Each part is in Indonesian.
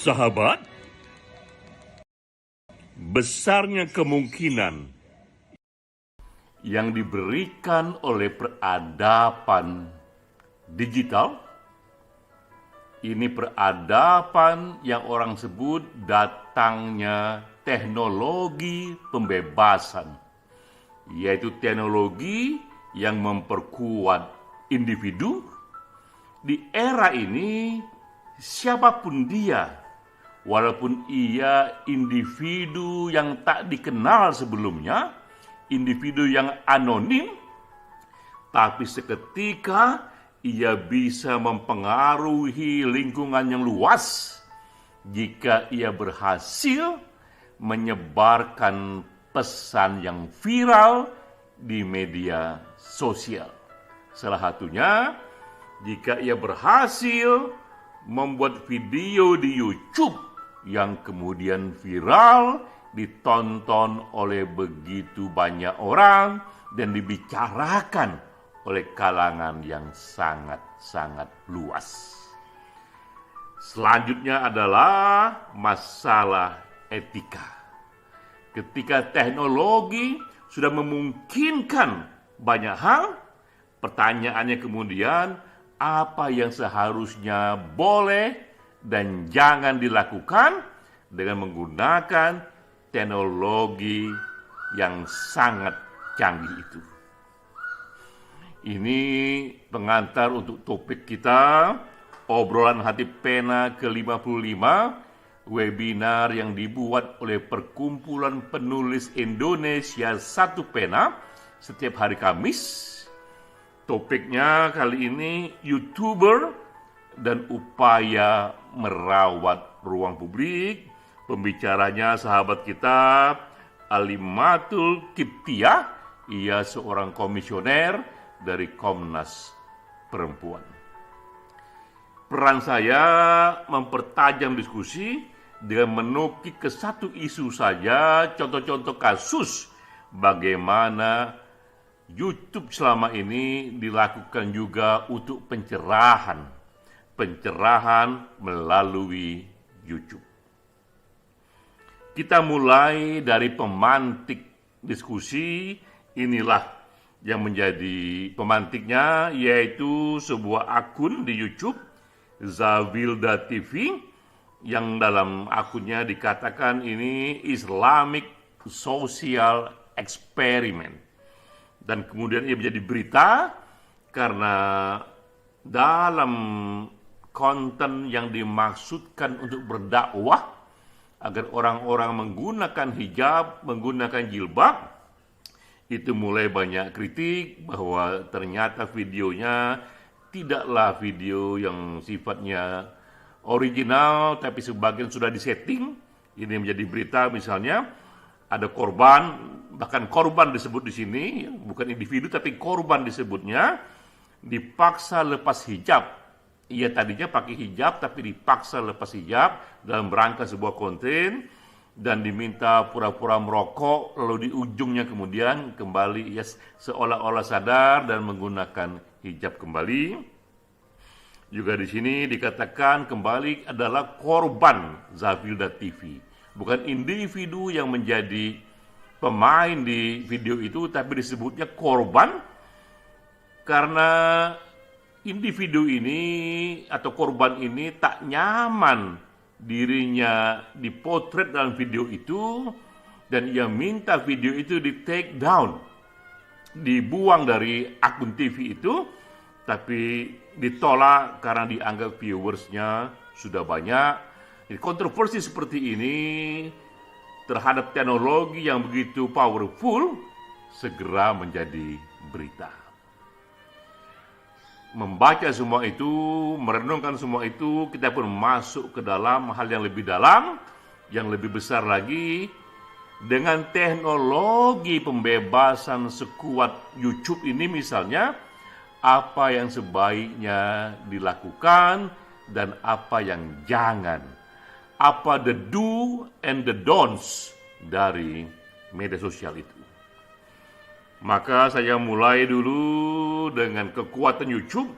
Sahabat, besarnya kemungkinan yang diberikan oleh peradaban digital, ini peradaban yang orang sebut datangnya teknologi pembebasan, yaitu teknologi yang memperkuat individu. Di era ini, siapapun dia, walaupun ia individu yang tak dikenal sebelumnya, individu yang anonim, tapi seketika ia bisa mempengaruhi lingkungan yang luas jika ia berhasil menyebarkan pesan yang viral di media sosial. Salah satunya, jika ia berhasil membuat video di YouTube yang kemudian viral, ditonton oleh begitu banyak orang dan dibicarakan oleh kalangan yang sangat-sangat luas. Selanjutnya adalah masalah etika. Ketika teknologi sudah memungkinkan banyak hal, pertanyaannya kemudian, apa yang seharusnya boleh dan jangan dilakukan dengan menggunakan teknologi yang sangat canggih itu. Ini pengantar untuk topik kita, obrolan hati pena ke-55, webinar yang dibuat oleh Perkumpulan Penulis Indonesia Satu Pena setiap hari Kamis. Topiknya kali ini YouTuber dan upaya merawat ruang publik. Pembicaranya sahabat kita Alimatul Kiptiah, ia seorang komisioner dari Komnas Perempuan. Peran saya mempertajam diskusi dengan menukik ke satu isu saja, contoh-contoh kasus bagaimana YouTube selama ini dilakukan juga untuk pencerahan melalui YouTube. Kita mulai dari pemantik diskusi. Inilah yang menjadi pemantiknya, yaitu sebuah akun di YouTube, Zawilda TV, yang dalam akunnya dikatakan ini Islamic Social Experiment. Dan kemudian ia menjadi berita karena dalam konten yang dimaksudkan untuk berdakwah agar orang-orang menggunakan hijab, menggunakan jilbab, itu mulai banyak kritik bahwa ternyata videonya tidaklah video yang sifatnya original, tapi sebagian sudah disetting. Ini menjadi berita, misalnya ada korban, bahkan korban disebut di sini, bukan individu tapi korban disebutnya, dipaksa lepas hijab. Ia tadinya pakai hijab tapi dipaksa lepas hijab dalam rangka sebuah konten dan diminta pura-pura merokok, lalu di ujungnya kemudian kembali ia seolah-olah sadar dan menggunakan hijab kembali. Juga di sini dikatakan kembali adalah korban Zawilda TV, bukan individu yang menjadi pemain di video itu, tapi disebutnya korban karena individu ini atau korban ini tak nyaman dirinya dipotret dalam video itu, dan ia minta video itu di take down, dibuang dari akun TV itu, tapi ditolak karena dianggap viewersnya sudah banyak. Jadi kontroversi seperti ini terhadap teknologi yang begitu powerful segera menjadi berita. Membaca semua itu, merenungkan semua itu, kita pun masuk ke dalam hal yang lebih dalam, yang lebih besar lagi. Dengan teknologi pembebasan sekuat YouTube ini misalnya, apa yang sebaiknya dilakukan dan apa yang jangan. Apa the do and the don'ts dari media sosial itu. Maka saya mulai dulu dengan kekuatan YouTube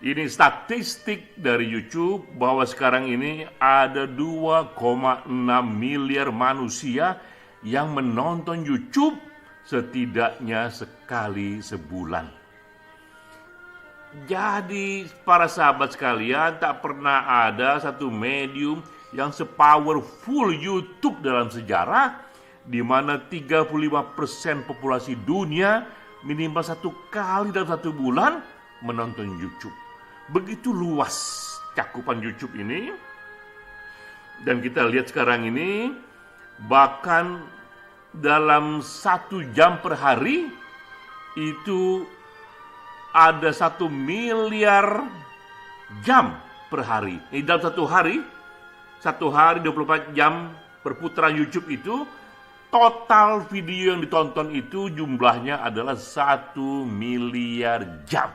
Ini statistik dari YouTube bahwa sekarang ini ada 2,6 miliar manusia yang menonton YouTube setidaknya sekali sebulan. Jadi para sahabat sekalian, tak pernah ada satu medium yang sepowerful YouTube dalam sejarah, di mana 35% populasi dunia minimal satu kali dalam satu bulan menonton YouTube. Begitu luas cakupan YouTube ini. Dan kita lihat sekarang ini, bahkan dalam 1 jam per hari itu ada 1 miliar jam per hari. Ini dalam satu hari 24 jam perputaran YouTube itu, total video yang ditonton itu jumlahnya adalah 1 miliar jam.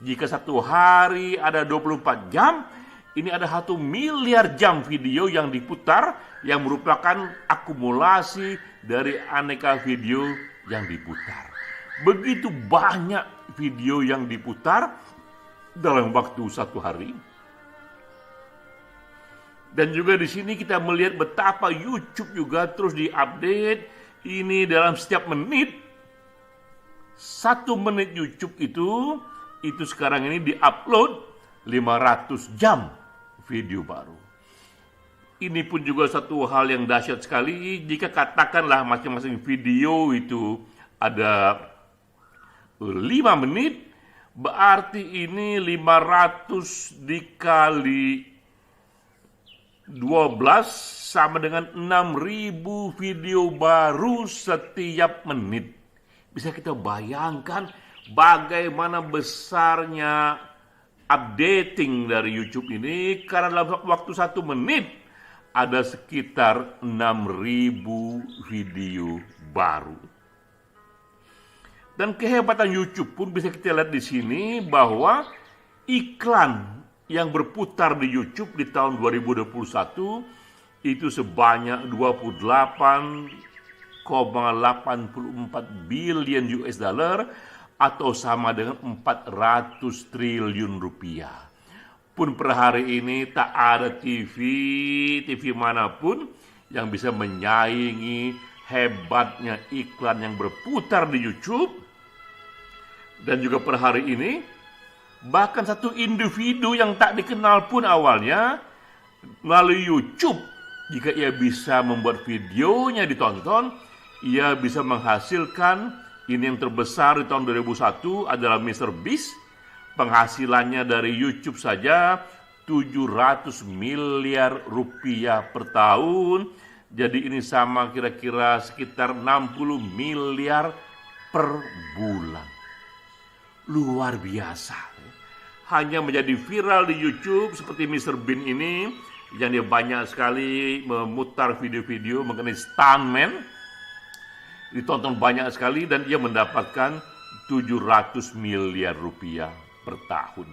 Jika satu hari ada 24 jam, ini ada 1 miliar jam video yang diputar, yang merupakan akumulasi dari aneka video yang diputar. Begitu banyak video yang diputar dalam waktu satu hari. Dan juga di sini kita melihat betapa YouTube juga terus diupdate. Ini dalam setiap menit, 1 menit YouTube itu sekarang ini diupload 500 jam video baru. Ini pun juga satu hal yang dahsyat sekali. Jika katakanlah masing-masing video itu ada 5 menit, berarti ini 500 dikali 12 sama dengan 6.000 video baru setiap menit. Bisa kita bayangkan bagaimana besarnya updating dari YouTube ini, karena dalam waktu 1 menit ada sekitar 6.000 video baru. Dan kehebatan YouTube pun bisa kita lihat di sini bahwa iklan yang berputar di YouTube di tahun 2021 itu sebanyak 28,84 billion US dollar atau sama dengan 400 triliun rupiah. Pun per hari ini tak ada TV manapun yang bisa menyaingi hebatnya iklan yang berputar di YouTube. Dan juga per hari ini, bahkan satu individu yang tak dikenal pun awalnya, melalui YouTube, jika ia bisa membuat videonya ditonton, ia bisa menghasilkan, ini yang terbesar di tahun 2001 adalah MrBeast. Penghasilannya dari YouTube saja 700 miliar rupiah per tahun. Jadi ini sama kira-kira sekitar 60 miliar per bulan. Luar biasa. Hanya menjadi viral di YouTube seperti MrBeast ini, yang dia banyak sekali memutar video-video mengenai stuntman. Ditonton banyak sekali dan ia mendapatkan 700 miliar rupiah per tahun.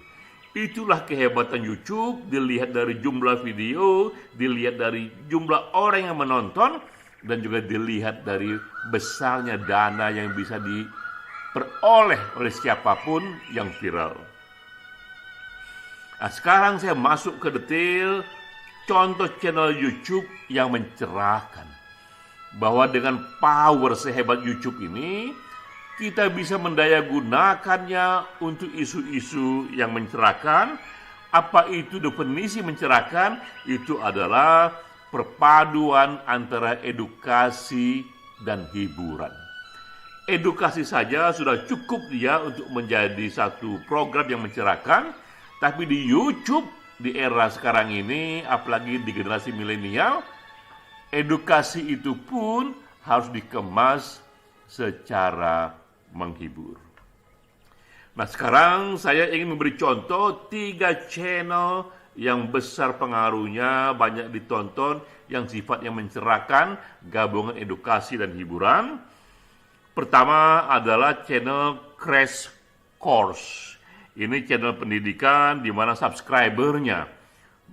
Itulah kehebatan YouTube, dilihat dari jumlah video, dilihat dari jumlah orang yang menonton, dan juga dilihat dari besarnya dana yang bisa diperoleh oleh siapapun yang viral. Nah, sekarang saya masuk ke detail contoh channel YouTube yang mencerahkan. Bahwa dengan power sehebat YouTube ini, kita bisa mendayagunakannya untuk isu-isu yang mencerahkan. Apa itu definisi mencerahkan? Itu adalah perpaduan antara edukasi dan hiburan. Edukasi saja sudah cukup dia untuk menjadi satu program yang mencerahkan, tapi di YouTube di era sekarang ini, apalagi di generasi milenial, edukasi itu pun harus dikemas secara menghibur. Nah, sekarang saya ingin memberi contoh 3 channel yang besar pengaruhnya, banyak ditonton, yang sifatnya mencerahkan, gabungan edukasi dan hiburan. Pertama adalah channel Crash Course. Ini channel pendidikan di mana subscribernya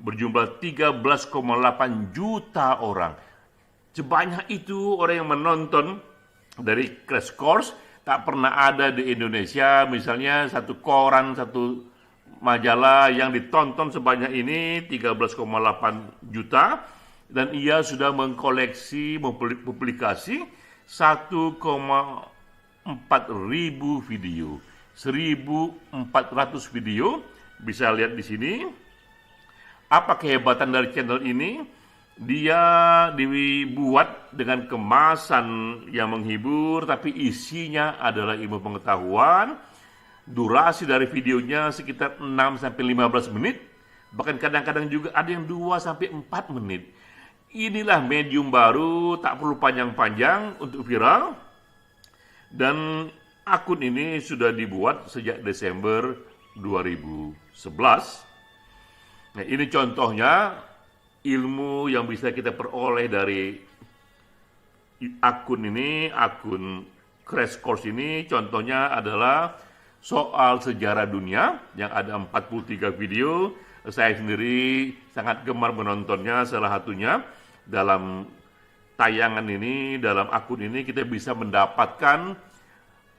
berjumlah 13,8 juta orang. Sebanyak itu orang yang menonton dari Crash Course. Tak pernah ada di Indonesia, misalnya satu koran, satu majalah yang ditonton sebanyak ini 13,8 juta, dan ia sudah mengkoleksi, mempublikasi 1,4 ribu video, 1.400 video. Bisa lihat di sini. Apa kehebatan dari channel ini? Dia dibuat dengan kemasan yang menghibur, tapi isinya adalah ilmu pengetahuan. Durasi dari videonya sekitar 6-15 menit, bahkan kadang-kadang juga ada yang 2-4 menit. Inilah medium baru, tak perlu panjang-panjang untuk viral. Dan akun ini sudah dibuat sejak Desember 2011. Nah, ini contohnya ilmu yang bisa kita peroleh dari akun ini, akun Crash Course ini. Contohnya adalah soal sejarah dunia yang ada 43 video. Saya sendiri sangat gemar menontonnya. Salah satunya dalam tayangan ini, dalam akun ini kita bisa mendapatkan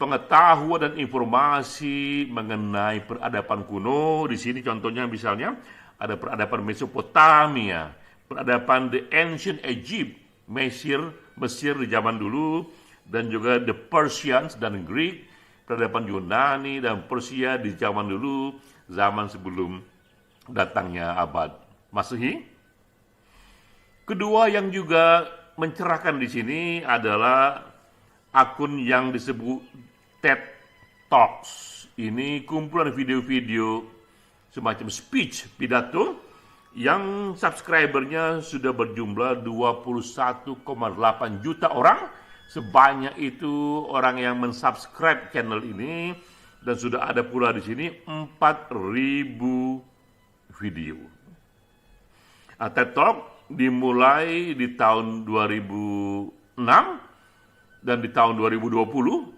pengetahuan dan informasi mengenai peradaban kuno. Di sini contohnya misalnya ada peradaban Mesopotamia, peradaban the Ancient Egypt, Mesir di zaman dulu, dan juga the Persians dan Greek, peradaban Yunani dan Persia di zaman dulu, zaman sebelum datangnya abad Masehi. Kedua yang juga mencerahkan di sini adalah akun yang disebut TED Talks. Ini kumpulan video-video semacam speech, pidato, yang subscribernya sudah berjumlah 21,8 juta orang. Sebanyak itu orang yang mensubscribe channel ini, dan sudah ada pula di sini 4.000 video. TED Talk dimulai di tahun 2006, dan di tahun 2020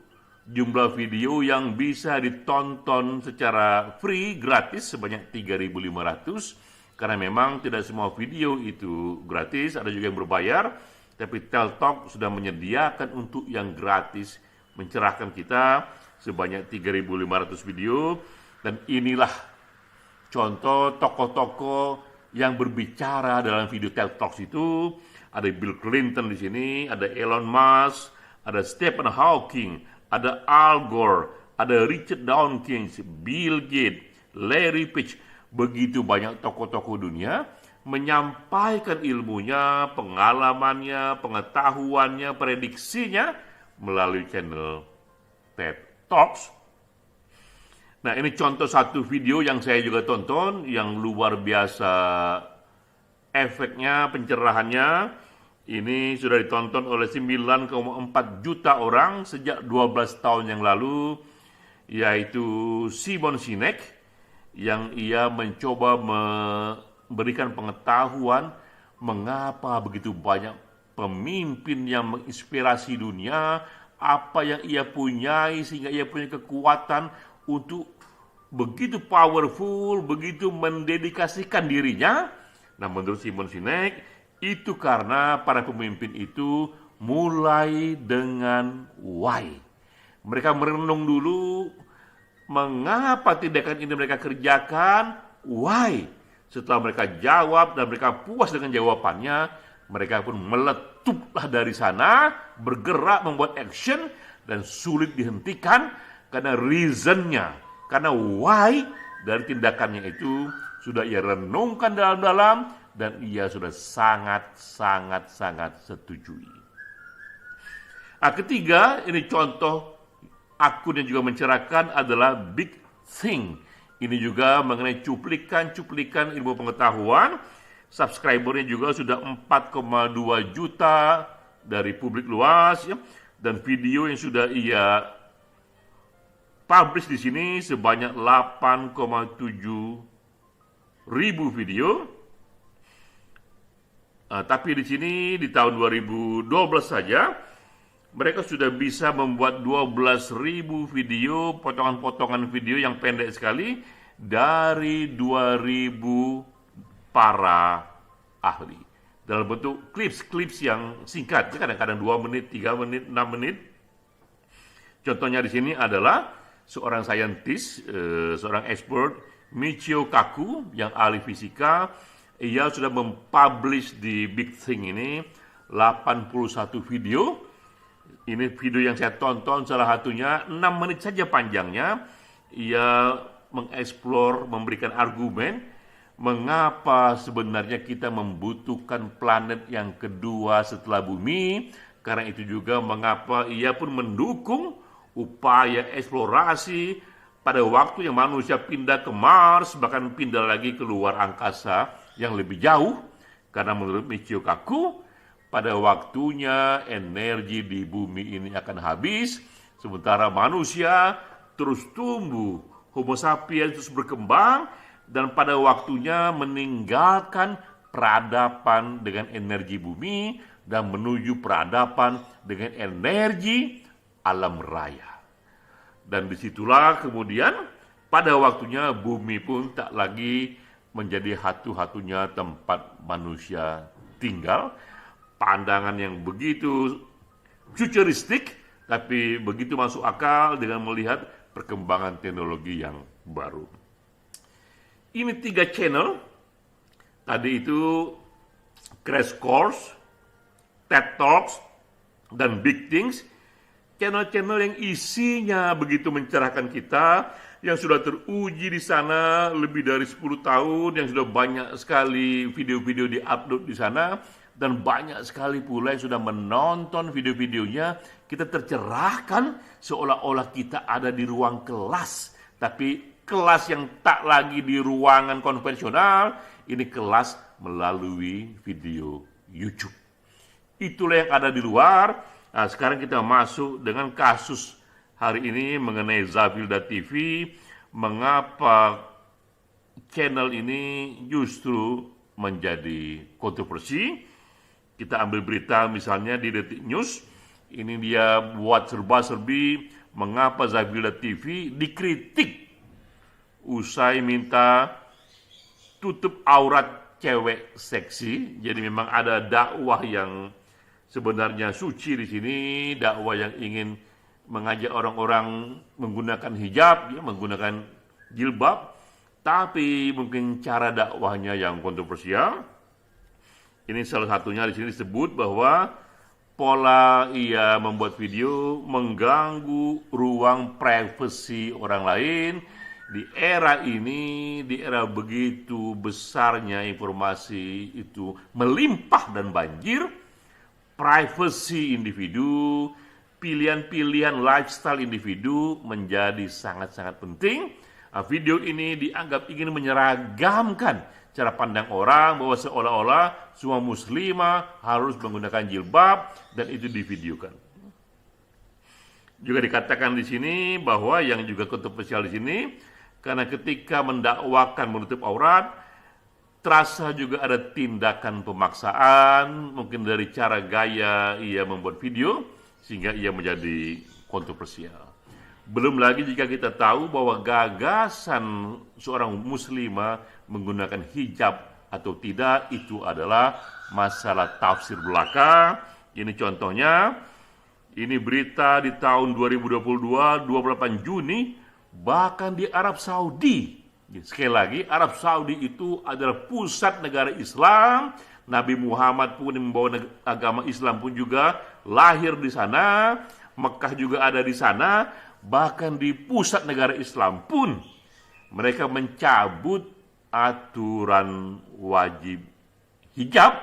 jumlah video yang bisa ditonton secara free, gratis sebanyak 3.500. Karena memang tidak semua video itu gratis, ada juga yang berbayar. Tapi TED Talk sudah menyediakan untuk yang gratis, mencerahkan kita sebanyak 3.500 video. Dan inilah contoh tokoh-tokoh yang berbicara dalam video TED Talks itu. Ada Bill Clinton di sini, ada Elon Musk, ada Stephen Hawking, ada Al Gore, ada Richard Dawkins, Bill Gates, Larry Page. Begitu banyak tokoh-tokoh dunia menyampaikan ilmunya, pengalamannya, pengetahuannya, prediksinya melalui channel TED Talks. Nah, ini contoh satu video yang saya juga tonton, yang luar biasa efeknya, pencerahannya. Ini sudah ditonton oleh 9,4 juta orang sejak 12 tahun yang lalu, yaitu Simon Sinek, yang ia mencoba memberikan pengetahuan mengapa begitu banyak pemimpin yang menginspirasi dunia, apa yang ia punyai sehingga ia punya kekuatan untuk begitu powerful, begitu mendedikasikan dirinya. Nah, menurut Simon Sinek, itu karena para pemimpin itu mulai dengan why. Mereka merenung dulu mengapa tindakan ini mereka kerjakan, why. Setelah mereka jawab dan mereka puas dengan jawabannya, mereka pun meletuplah dari sana, bergerak membuat action, dan sulit dihentikan karena reasonnya, karena why dari tindakannya itu sudah ia renungkan dalam-dalam, dan ia sudah sangat setujui. Ketiga, ini contoh akun yang juga mencerahkan adalah Big Thing. Ini juga mengenai cuplikan-cuplikan ilmu pengetahuan. Subscribernya juga sudah 4,2 juta dari publik luas, ya. Dan video yang sudah ia publish di sini sebanyak 8,7 ribu video. Tapi di sini di tahun 2012 saja mereka sudah bisa membuat 12.000 video, potongan-potongan video yang pendek sekali dari 2.000 para ahli dalam bentuk clips yang singkat, kadang-kadang 2 menit, 3 menit, 6 menit. Contohnya di sini adalah seorang saintis, seorang expert Michio Kaku yang ahli fisika, ia sudah mempublish di Big Thing ini 81 video. Ini video yang saya tonton, salah satunya 6 menit saja panjangnya. Ia mengeksplor, memberikan argumen mengapa sebenarnya kita membutuhkan planet yang kedua setelah bumi. Karena itu juga mengapa ia pun mendukung upaya eksplorasi pada waktu yang manusia pindah ke Mars, bahkan pindah lagi ke luar angkasa yang lebih jauh. Karena menurut Michio Kaku, pada waktunya energi di bumi ini akan habis, sementara manusia terus tumbuh, Homo sapiens terus berkembang, dan pada waktunya meninggalkan peradaban dengan energi bumi dan menuju peradaban dengan energi alam raya. Dan disitulah kemudian pada waktunya bumi pun tak lagi menjadi satu-satunya tempat manusia tinggal. Pandangan yang begitu futuristik, tapi begitu masuk akal dengan melihat perkembangan teknologi yang baru. Ini 3 channel, tadi itu Crash Course, TED Talks, dan Big Things. Channel-channel yang isinya begitu mencerahkan kita, yang sudah teruji di sana lebih dari 10 tahun, yang sudah banyak sekali video-video di-upload di sana, dan banyak sekali pula yang sudah menonton video-videonya. Kita tercerahkan seolah-olah kita ada di ruang kelas, tapi kelas yang tak lagi di ruangan konvensional, ini kelas melalui video YouTube. Itulah yang ada di luar. Nah, sekarang kita masuk dengan kasus hari ini mengenai Zavilda TV. Mengapa channel ini justru menjadi kontroversi? Kita ambil berita misalnya di Detik News. Ini dia buat serba-serbi mengapa Zavilda TV dikritik usai minta tutup aurat cewek seksi. Jadi memang ada dakwah yang sebenarnya suci di sini, dakwah yang ingin mengajak orang-orang menggunakan hijab, ya, menggunakan jilbab, tapi mungkin cara dakwahnya yang kontroversial. Ini salah satunya di sini disebut bahwa pola ia membuat video mengganggu ruang privasi orang lain. Di era ini, di era begitu besarnya informasi itu melimpah dan banjir, privasi individu, pilihan-pilihan lifestyle individu menjadi sangat-sangat penting. Video ini dianggap ingin menyeragamkan cara pandang orang bahwa seolah-olah semua muslimah harus menggunakan jilbab dan itu divideokan. Juga dikatakan di sini bahwa yang juga kontroversial di sini karena ketika mendakwakan menutup aurat terasa juga ada tindakan pemaksaan mungkin dari cara gaya ia membuat video sehingga ia menjadi kontroversial. Belum lagi jika kita tahu bahwa gagasan seorang muslimah menggunakan hijab atau tidak itu adalah masalah tafsir belaka. Ini contohnya, ini berita di tahun 2022, 28 Juni, bahkan di Arab Saudi. Sekali lagi, Arab Saudi itu adalah pusat negara Islam. Nabi Muhammad pun membawa agama Islam pun juga lahir di sana. Mekah juga ada di sana. Bahkan di pusat negara Islam pun mereka mencabut aturan wajib hijab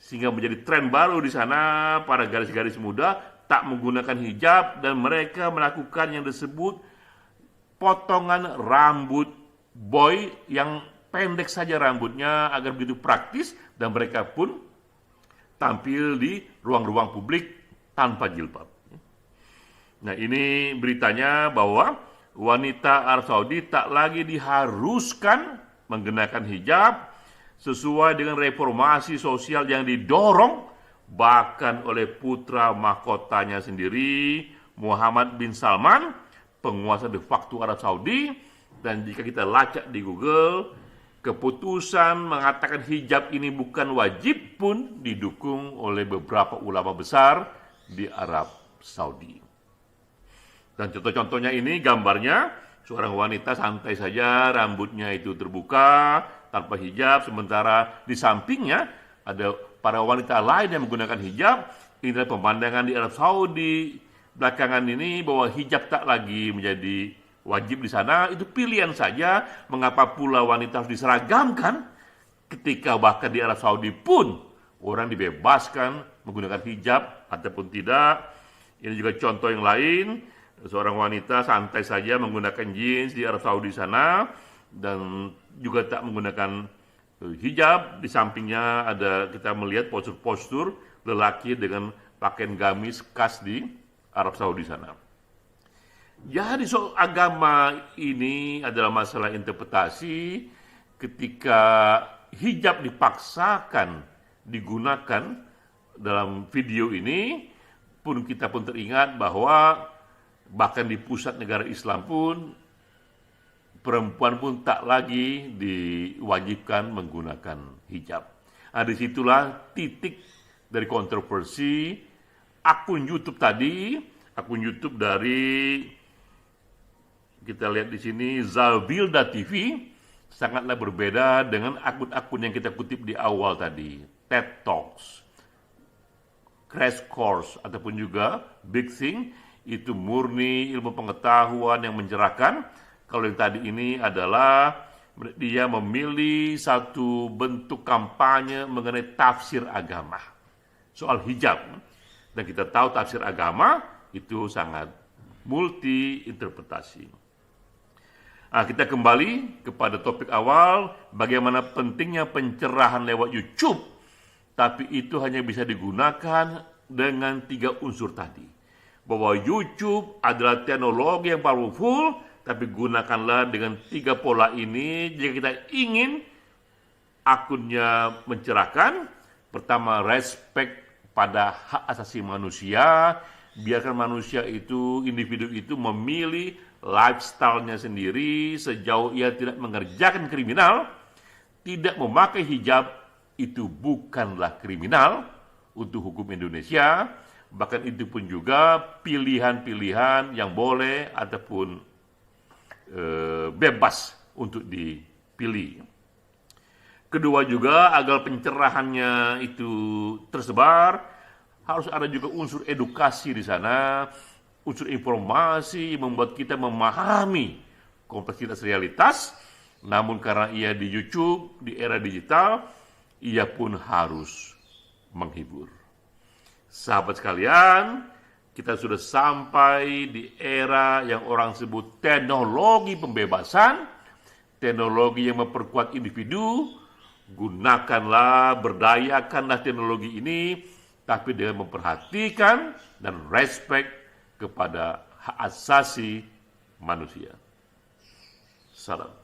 sehingga menjadi tren baru di sana. Para gadis-gadis muda tak menggunakan hijab dan mereka melakukan yang disebut potongan rambut boy yang pendek saja rambutnya agar begitu praktis dan mereka pun tampil di ruang-ruang publik tanpa jilbab. Nah, ini beritanya bahwa wanita Arab Saudi tak lagi diharuskan mengenakan hijab sesuai dengan reformasi sosial yang didorong bahkan oleh putra mahkotanya sendiri, Muhammad bin Salman, penguasa de facto Arab Saudi. Dan jika kita lacak di Google, keputusan mengatakan hijab ini bukan wajib pun didukung oleh beberapa ulama besar di Arab Saudi. Dan contoh-contohnya ini gambarnya seorang wanita santai saja, rambutnya itu terbuka, tanpa hijab, sementara di sampingnya ada para wanita lain yang menggunakan hijab. Inilah pemandangan di Arab Saudi belakangan ini, bahwa hijab tak lagi menjadi wajib di sana. Itu pilihan saja. Mengapa pula wanita harus diseragamkan, ketika bahkan di Arab Saudi pun orang dibebaskan menggunakan hijab ataupun tidak. Ini juga contoh yang lain, seorang wanita santai saja menggunakan jeans di Arab Saudi sana, dan juga tak menggunakan hijab. Di sampingnya ada, kita melihat postur-postur lelaki dengan pakaian gamis khas di Arab Saudi sana. Jadi soal agama ini adalah masalah interpretasi. Ketika hijab dipaksakan digunakan dalam video ini, pun kita pun teringat bahwa bahkan di pusat negara Islam pun perempuan pun tak lagi diwajibkan menggunakan hijab. Nah, disitulah titik dari kontroversi akun YouTube tadi, akun YouTube dari, kita lihat di sini, Zavilda TV, sangatlah berbeda dengan akun-akun yang kita kutip di awal tadi, TED Talks, Crash Course, ataupun juga Big Thing. Itu murni ilmu pengetahuan yang mencerahkan. Kalau yang tadi ini adalah dia memilih satu bentuk kampanye mengenai tafsir agama soal hijab. Dan kita tahu tafsir agama itu sangat multi interpretasi. Nah, kita kembali kepada topik awal, bagaimana pentingnya pencerahan lewat YouTube. Tapi itu hanya bisa digunakan dengan 3 unsur tadi. Bahwa YouTube adalah teknologi yang powerful, tapi gunakanlah dengan 3 pola ini jika kita ingin akunnya mencerahkan. Pertama, respect pada hak asasi manusia. Biarkan manusia itu, individu itu memilih lifestyle-nya sendiri sejauh ia tidak mengerjakan kriminal. Tidak memakai hijab itu bukanlah kriminal untuk hukum Indonesia. Bahkan itu pun juga pilihan-pilihan yang boleh ataupun bebas untuk dipilih. Kedua juga, agar pencerahannya itu tersebar, harus ada juga unsur edukasi di sana, unsur informasi yang membuat kita memahami kompleksitas realitas. Namun karena ia di YouTube, di era digital, ia pun harus menghibur. Sahabat sekalian, kita sudah sampai di era yang orang sebut teknologi pembebasan, teknologi yang memperkuat individu. Gunakanlah, berdayakanlah teknologi ini, tapi dengan memperhatikan dan respect kepada hak asasi manusia. Salam.